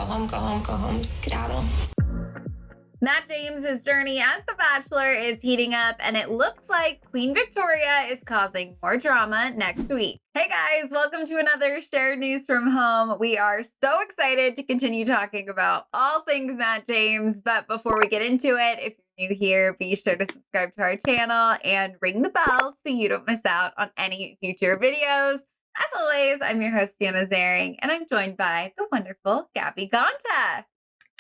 go home, go home, go home, skedaddle. Matt James's journey as the Bachelor is heating up, and it looks like Queen Victoria is causing more drama next week. Hey guys, welcome to another Shared News from Home. We are so excited to continue talking about all things Matt James, but before we get into it, if you're new here, be sure to subscribe to our channel and ring the bell so you don't miss out on any future videos. As always, I'm your host, Fiona Zaring, and I'm joined by the wonderful Gabby Gonta.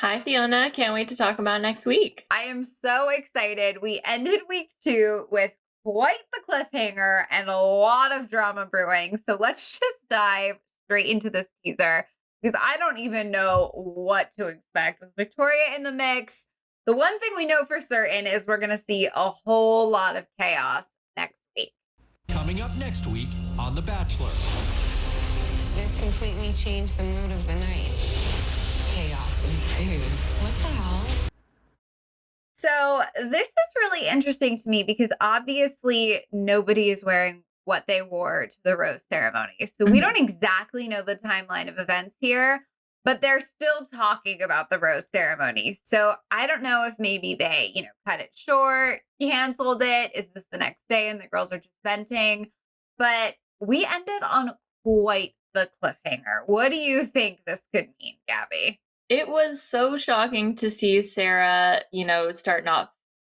Hi, Fiona. Can't wait to talk about next week. I am so excited. We ended week 2 with quite the cliffhanger and a lot of drama brewing. So let's just dive straight into this teaser because I don't even know what to expect with Victoria in the mix. The one thing we know for certain is we're going to see a whole lot of chaos next week. Coming up next week on The Bachelor. This completely changed the mood of the night. Chaos ensues. What the hell? So this is really interesting to me because obviously nobody is wearing what they wore to the rose ceremony. So we don't exactly know the timeline of events here, but they're still talking about the rose ceremony. So I don't know if maybe they, cut it short, canceled it. Is this the next day and the girls are just venting? But we ended on quite the cliffhanger. What do you think this could mean, Gabby? It was so shocking to see Sarah, start not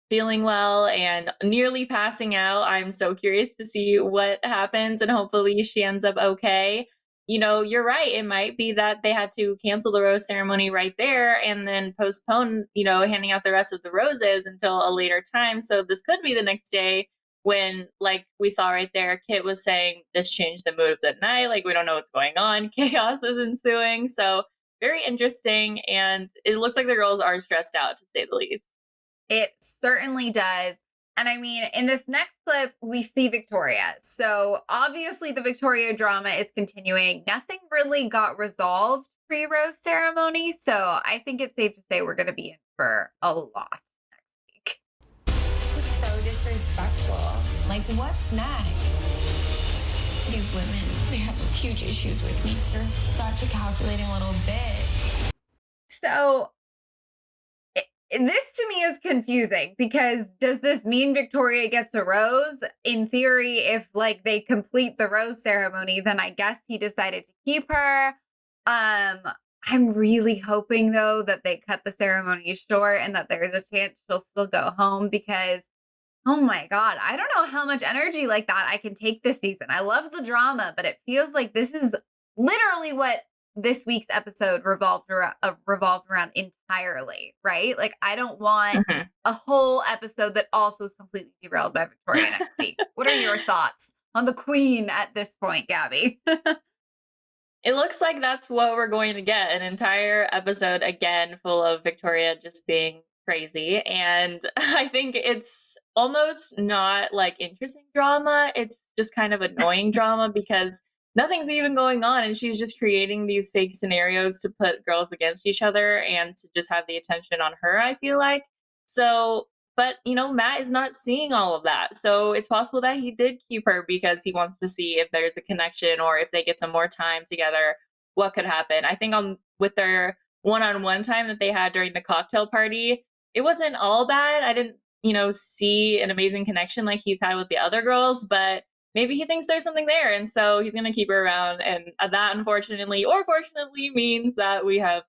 feeling well and nearly passing out. I'm so curious to see what happens and hopefully she ends up okay. You're right. It might be that they had to cancel the rose ceremony right there and then postpone, handing out the rest of the roses until a later time. So this could be the next day when, like we saw right there, Kit was saying this changed the mood of the night. Like, we don't know what's going on. Chaos is ensuing. So very interesting. And it looks like the girls are stressed out, to say the least. It certainly does. And I mean, in this next clip, we see Victoria. So obviously the Victoria drama is continuing. Nothing really got resolved pre-rose ceremony. So I think it's safe to say we're going to be in for a lot next week. Just so disrespectful. Like, what's next? These women, they have huge issues with me. They're such a calculating little bitch. So this to me is confusing because does this mean Victoria gets a rose? In theory, if they complete the rose ceremony, then I guess he decided to keep her. I'm really hoping though that they cut the ceremony short and that there's a chance she'll still go home because oh my God, I don't know how much energy like that I can take this season. I love the drama, but it feels like this is literally what this week's episode revolved around entirely, right? Like, I don't want a whole episode that also is completely derailed by Victoria next week. What are your thoughts on the queen at this point, Gabby? It looks like that's what we're going to get, an entire episode again full of Victoria just being crazy. And I think it's almost not interesting drama. It's just kind of annoying drama because nothing's even going on and she's just creating these fake scenarios to put girls against each other and to just have the attention on her, I feel like. So, but Matt is not seeing all of that. So it's possible that he did keep her because he wants to see if there's a connection or if they get some more time together, what could happen. I think with their one-on-one time that they had during the cocktail party, it wasn't all bad. I didn't, see an amazing connection like he's had with the other girls, but maybe he thinks there's something there. And so he's going to keep her around. And that unfortunately, or fortunately, means that we have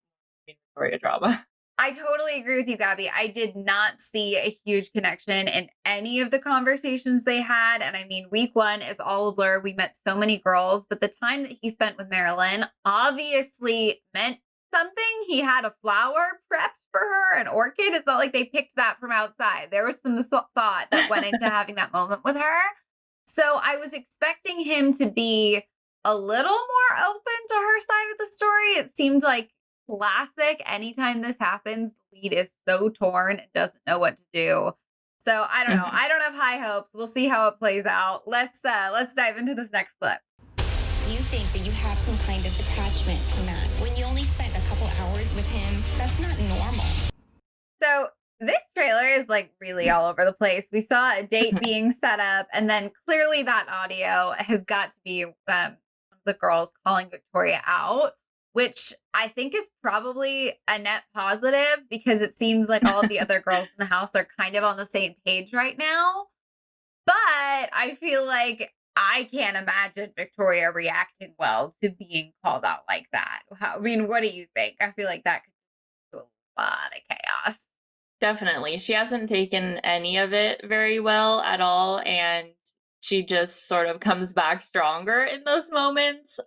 Victoria drama. I totally agree with you, Gabby. I did not see a huge connection in any of the conversations they had. And I mean, week 1 is all a blur. We met so many girls, but the time that he spent with Marilyn obviously meant something. He had a flower prepped for her, an orchid. It's not like they picked that from outside. There was some thought that went into having that moment with her. So I was expecting him to be a little more open to her side of the story. It seemed like classic. Anytime this happens, the lead is so torn and doesn't know what to do. So I don't know. I don't have high hopes. We'll see how it plays out. Let's dive into this next clip. You think that you have some kind of attachment to Matt when you only spent a couple hours with him. That's not normal. So this trailer is really all over the place. We saw a date being set up, and then clearly that audio has got to be the girls calling Victoria out. which I think is probably a net positive because it seems like all of the other girls in the house are kind of on the same page right now. But I feel like I can't imagine Victoria reacting well to being called out like that. I mean, what do you think? I feel like that could do a lot of chaos. Definitely. She hasn't taken any of it very well at all. And she just sort of comes back stronger in those moments.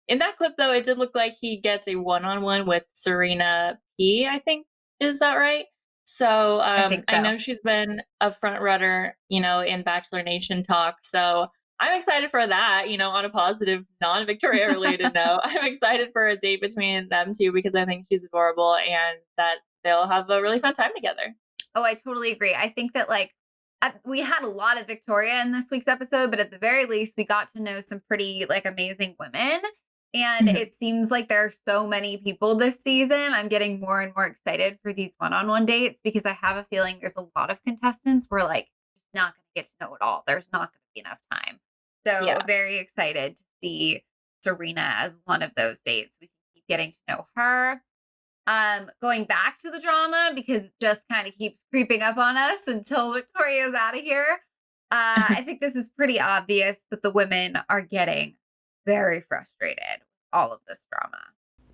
In that clip, though, it did look like he gets a one-on-one with Serena P, I think. Is that right? So I think I so. know she's been a front runner, in Bachelor Nation talk. So I'm excited for that, on a positive, non-Victoria related note. I'm excited for a date between them two because I think she's adorable and that they'll have a really fun time together. Oh, I totally agree. I think that we had a lot of Victoria in this week's episode, but at the very least, we got to know some pretty amazing women. And Mhm. it seems like there are so many people this season. I'm getting more and more excited for these one-on-one dates because I have a feeling there's a lot of contestants where just not going to get to know it all. There's not going to be enough time. So Yeah. very excited to see Serena as one of those dates. We can keep getting to know her. Going back to the drama because it just kind of keeps creeping up on us until Victoria's out of here. I think this is pretty obvious, but the women are getting very frustrated with all of this drama.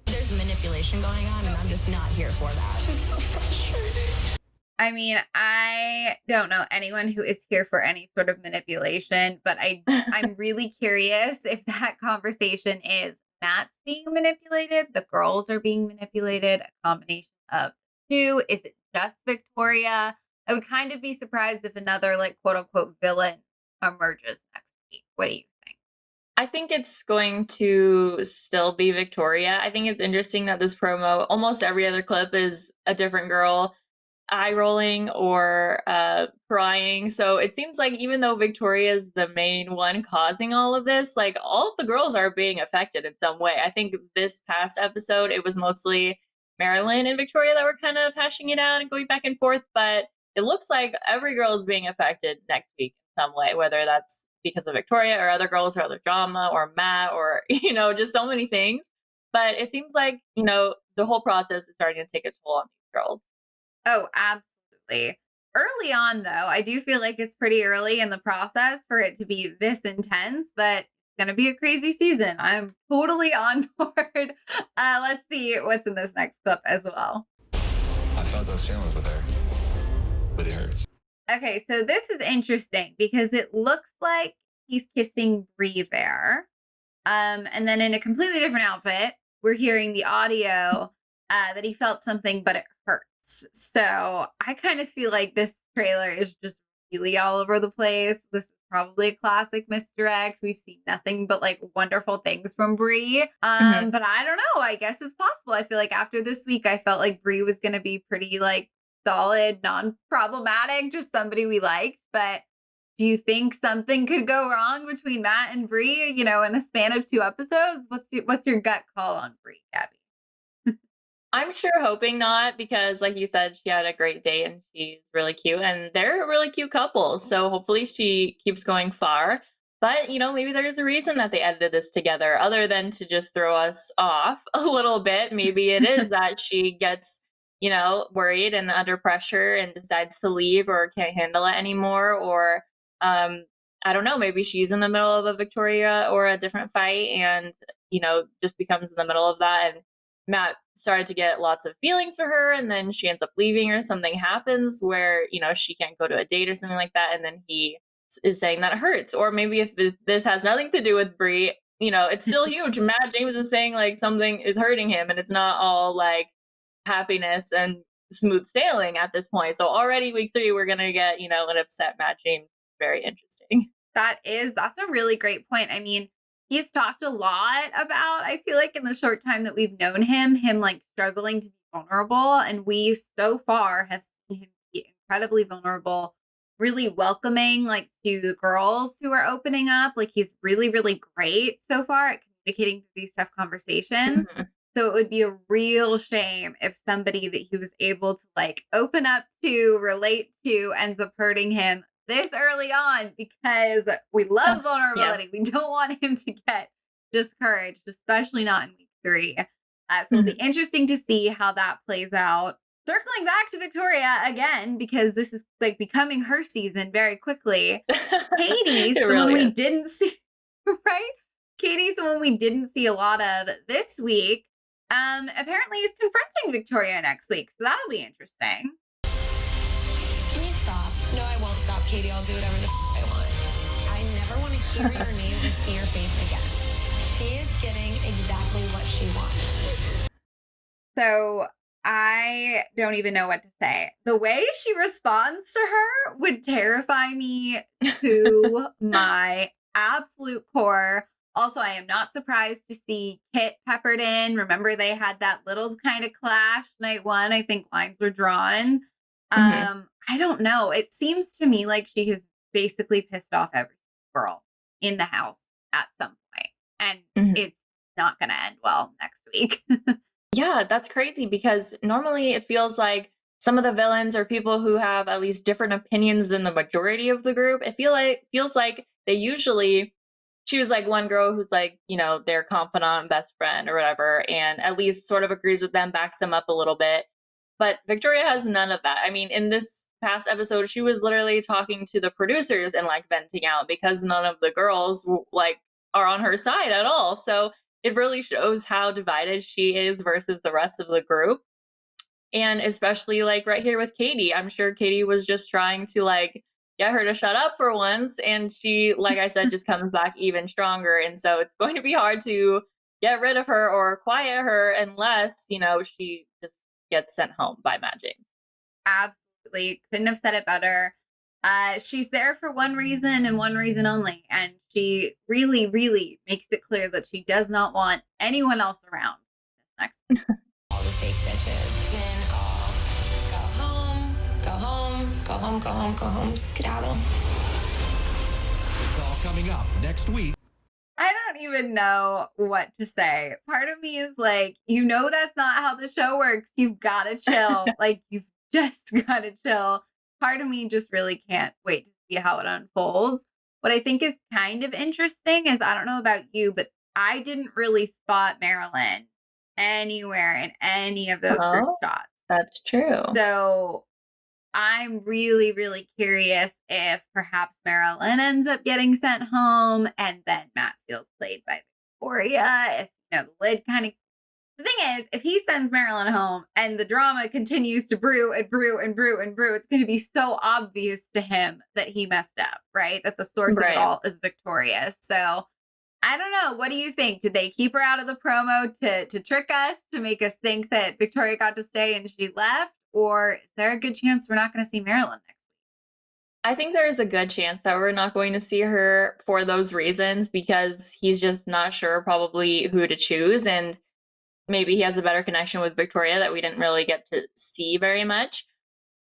There's manipulation going on, and I'm just not here for that. She's so frustrated. I mean, I don't know anyone who is here for any sort of manipulation, but I'm really curious if that conversation is Matt's being manipulated, the girls are being manipulated, a combination of the two. Is it just Victoria? I would kind of be surprised if another quote unquote villain emerges next week. What do you think? I think it's going to still be Victoria. I think it's interesting that this promo, almost every other clip is a different girl eye rolling or crying. So it seems like even though Victoria is the main one causing all of this, all of the girls are being affected in some way. I think this past episode, it was mostly Marilyn and Victoria that were kind of hashing it out and going back and forth. But it looks like every girl is being affected next week in some way, whether that's because of Victoria or other girls or other drama or Matt or, just so many things. But it seems like, the whole process is starting to take a toll on these girls. Oh, absolutely. Early on, though, I do feel like it's pretty early in the process for it to be this intense, but it's going to be a crazy season. I'm totally on board. Let's see what's in this next clip as well. I felt those feelings with her, but it hurts. Okay, so this is interesting because it looks like he's kissing Brie there. And then in a completely different outfit, we're hearing the audio that he felt something, but it hurts. So I kind of feel like this trailer is just really all over the place. This is probably a classic misdirect. We've seen nothing but wonderful things from Brie. But I don't know. I guess it's possible. I feel like after this week, I felt like Brie was going to be pretty solid, non-problematic, just somebody we liked. But do you think something could go wrong between Matt and Brie, in a span of 2 episodes? What's your gut call on Brie, Gabby? I'm sure hoping not because, like you said, she had a great date and she's really cute and they're a really cute couple. So hopefully she keeps going far. But, maybe there's a reason that they edited this together other than to just throw us off a little bit. Maybe it is that she gets, worried and under pressure and decides to leave or can't handle it anymore. Or I don't know, maybe she's in the middle of a Victoria or a different fight and, just becomes in the middle of that. And Matt started to get lots of feelings for her and then she ends up leaving or something happens where, she can't go to a date or something like that. And then he is saying that it hurts. Or maybe if this has nothing to do with Brie, it's still huge. Matt James is saying something is hurting him and it's not all happiness and smooth sailing at this point. So already week 3, we're going to get, an upset Matt James. Very interesting. That's a really great point. I mean, he's talked a lot about, I feel like in the short time that we've known him struggling to be vulnerable. And we so far have seen him be incredibly vulnerable, really welcoming, to the girls who are opening up. He's really, really great so far at communicating through these tough conversations. Mm-hmm. So it would be a real shame if somebody that he was able to open up to, relate to, ends up hurting him this early on because we love vulnerability. Yeah. We don't want him to get discouraged, especially not in week 3. So it'll be interesting to see how that plays out. Circling back to Victoria again, because this is like becoming her season very quickly. Katie's It the one really we is. didn't see, right? Katie's the one we didn't see a lot of this week. Apparently is confronting Victoria next week. So that'll be interesting. Can you stop? No, I won't stop, Katie. I'll do whatever the I want. I never want to hear your name or see your face again. She is getting exactly what she wants. So I don't even know what to say. The way she responds to her would terrify me to my absolute core. Also, I am not surprised to see Kit peppered in. Remember, they had that little kind of clash night one. I think lines were drawn. I don't know. It seems to me like she has basically pissed off every girl in the house at some point, and it's not going to end well next week. Yeah, that's crazy because normally it feels like some of the villains are people who have at least different opinions than the majority of the group. It feels like they usually choose like one girl who's like, you know, their confidant, best friend or whatever, and at least sort of agrees with them, backs them up a little bit. But Victoria has none of that. I mean, in this past episode, she was literally talking to the producers and like venting out because none of the girls like are on her side at all. So it really shows how divided she is versus the rest of the group. And especially like right here with Katie, I'm sure Katie was just trying to like get her to shut up for once. And she, like I said, just comes back even stronger. And so it's going to be hard to get rid of her or quiet her unless, you know, she just gets sent home by magic. Absolutely. Couldn't have said it better. She's there for one reason and one reason only. And she really, really makes it clear that she does not want anyone else around. Next. All the fake bitches. Men all go home, go home, go home, go home, go home, skedaddle. It's all coming up next week. I don't even know what to say. Part of me is like, you know, that's not how the show works. You've got to chill. Like, you've just got to chill. Part of me just really can't wait to see how it unfolds. What I think is kind of interesting is, I don't know about you, but I didn't really spot Marilyn anywhere in any of those group shots. That's true. So I'm really, really curious if perhaps Marilyn ends up getting sent home and then Matt feels played by Victoria. If, you know, the lid kind of. The thing is, if he sends Marilyn home and the drama continues to brew and brew and brew and brew, it's going to be so obvious to him that he messed up, right? That the source of it all is Victoria. So I don't know. What do you think? Did they keep her out of the promo to trick us, to make us think that Victoria got to stay and she left? Or is there a good chance we're not going to see Marilyn next week? I think there is a good chance that we're not going to see her for those reasons because he's just not sure probably who to choose. And maybe he has a better connection with Victoria that we didn't really get to see very much.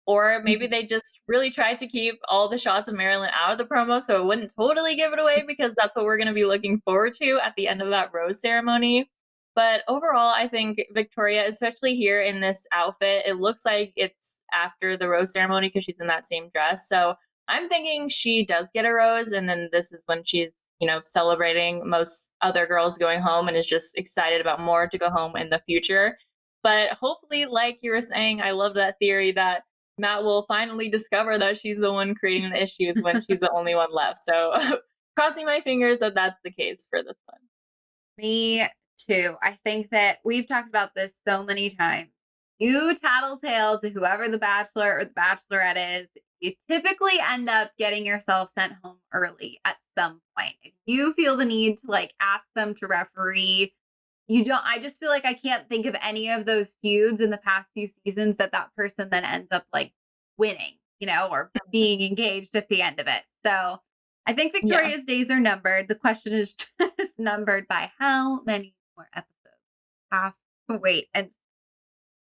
Or maybe they just really tried to keep all the shots of Marilyn out of the promo so it wouldn't totally give it away because that's what we're going to be looking forward to at the end of that rose ceremony. But overall, I think Victoria, especially here in this outfit, it looks like it's after the rose ceremony because she's in that same dress. So I'm thinking she does get a rose, and then this is when she's, you know, celebrating most other girls going home and is just excited about more to go home in the future. But hopefully, like you were saying, I love that theory that Matt will finally discover that she's the one creating the issues when she's the only one left. So crossing my fingers that that's the case for this one. Me too. I think that we've talked about this so many times. You tattletale to whoever the Bachelor or the Bachelorette is, you typically end up getting yourself sent home early at some point. If you feel the need to like ask them to referee, you don't. I just feel like I can't think of any of those feuds in the past few seasons that person then ends up like winning, you know, or being engaged at the end of it. So I think Victoria's days are numbered. The question is just numbered by how many more episodes have to wait. And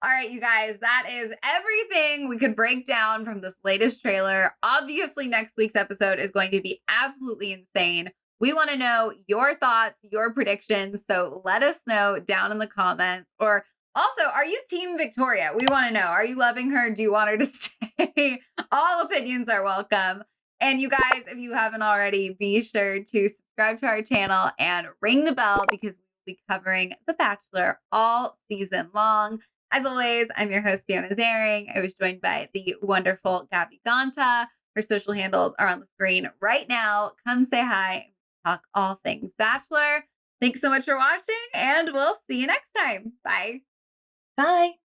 all right, you guys, that is everything we could break down from this latest trailer. Obviously, next week's episode is going to be absolutely insane. We want to know your thoughts, your predictions. So let us know down in the comments. Or also, are you Team Victoria? We want to know. Are you loving her? Do you want her to stay? All opinions are welcome. And you guys, if you haven't already, be sure to subscribe to our channel and ring the bell because we'll be covering The Bachelor all season long. As always, I'm your host, Fiona Zaring. I was joined by the wonderful Gabby Gonta. Her social handles are on the screen right now. Come say hi, talk all things Bachelor. Thanks so much for watching, and we'll see you next time. Bye. Bye.